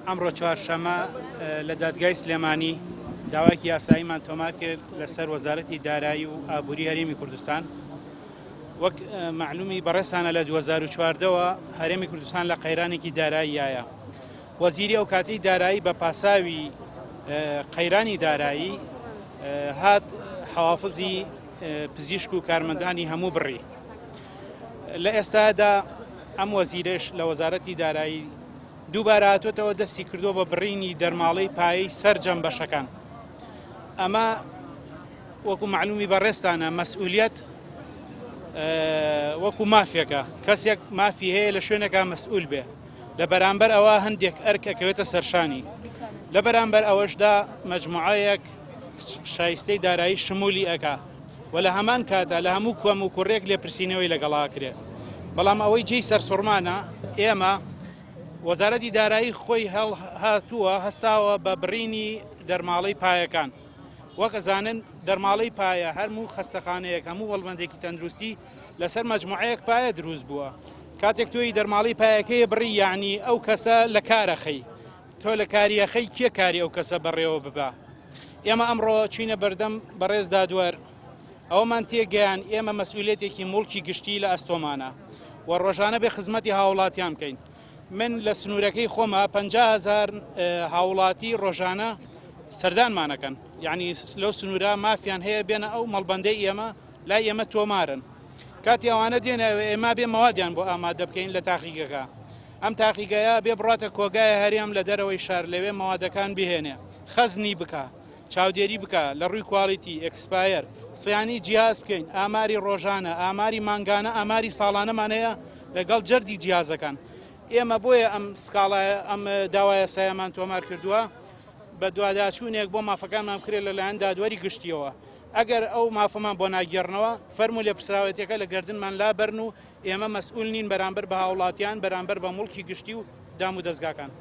ئەمڕۆ چوارشەمە لە دادگای سلێمانی داوایەکی یاساییمان تۆمار کرد لەسەر وەزارەتی دارایی و ئابووری هەرێمی کوردستان. وەک معلومی بەڕێستانە لە 2014ەوە هەرێمی کوردستان لە قەیرانێکی داراییایە. وەزیری ئەو کاتەی دارایی بە پاساوی قەیرانی دارایی هات حەوافزی پزیشک و کارمەندانی هەموو بڕی. لە ئێستادا ئەم وەزیرش لە وەزارەتی دارایی دووبارە هاتوۆتەوە دەستی کردووە بە بڕینی دەرماڵەی پایەی سەرجەم بەشەکان. ئەمە وەکو معلومی بەڕێستانە مەسئولیەت وەکو مافیەکە، کەسێک مافی هەیە لە شوێنێکا مەسئول بێ، لە بەرامبەر ئەوە هەندێک ئەرکەکەوێتە سەرشانی. لە بەرامبەر ئەوەشدا مەجموعەیەک شایستەی دارایی شمولی ئەکا و لە هەمان کاتە لە هەموو کۆم و کوڕێک لێپرسینەوەی لەگەڵا کرێت. بەڵام ئەوەی جێی سەرسوڕمانە ئێمە وەزارەتی دارایی خۆی هاتووە هەستاوە بە بڕینی دەرماڵەی پایەکان. وەک ئەزانن دەرماڵەی پایە هەرموو خەستەخانەیەک هەموو وەڵبەندێکی تەندروستی لەسەر مەجموعەیەک پایە دروست بووە. کاتێک تۆی دەرماڵەی پایەکەی بڕی یعنی ئەو کەسە لە کارەخەی، تۆ لە کاریەخەی کێ کاری ئەو کەسە بەڕێوە ببا. ئێمە ئەمڕۆ چینە بەردەم بەڕێز دادوەر ئەوەمان تێگەیان ئێمە مەسئولیەتێکی موڵکی گشتی لە ئەستۆمانە و ڕۆژانە بێ خزمەتی هاوڵاتیان بکەین. من لە سنوورەکەی خۆمە 50,000 هاوڵاتی ڕۆژانە سەردانمانەکەن، یعنی لەو سنوورە مافیان هەیە بێنە ئەو مەڵبەندەی ئێمە لای ئێمە تۆمارن. کاتی ئەوانە دێنەوە ئێمە بێ مەوادیان بۆ ئامادە بکەین لە تاقیگەکە. ئەم تاقیگەیە بێ بڕاتە کۆگایە هەرێم لە دەرەوەی شار لەوێ مەوادەکان بهێنێ، خەزنی بکە، چاودێری بکە لە ڕووی کواڵیتی ئەکسپایر، سیانی جیاز بکەین، ئاماری ڕۆژانە، ئاماری مانگانە، ئاماری ساڵانەمان هەیە لەگەڵ جەردی جیازەکان. ئێمە بۆیە ئەم سکاڵایە ئەم داوایە سایەمان تۆمار کردووە بە دوواداچوونێک بۆ مافەکانمان کرێت لەلایەن دادوەری گشتیەوە. ئەگەر ئەو مافەمان بۆ ناگێڕنەوە فەرمو لێ پرسراوەتەکە لە گردنمان لابەرن و ئێمە مەسئول نین بەرامبەر بە هاوڵاتیان، بەرامبەر بە موڵکی گشتی و دام و دەستگاکان.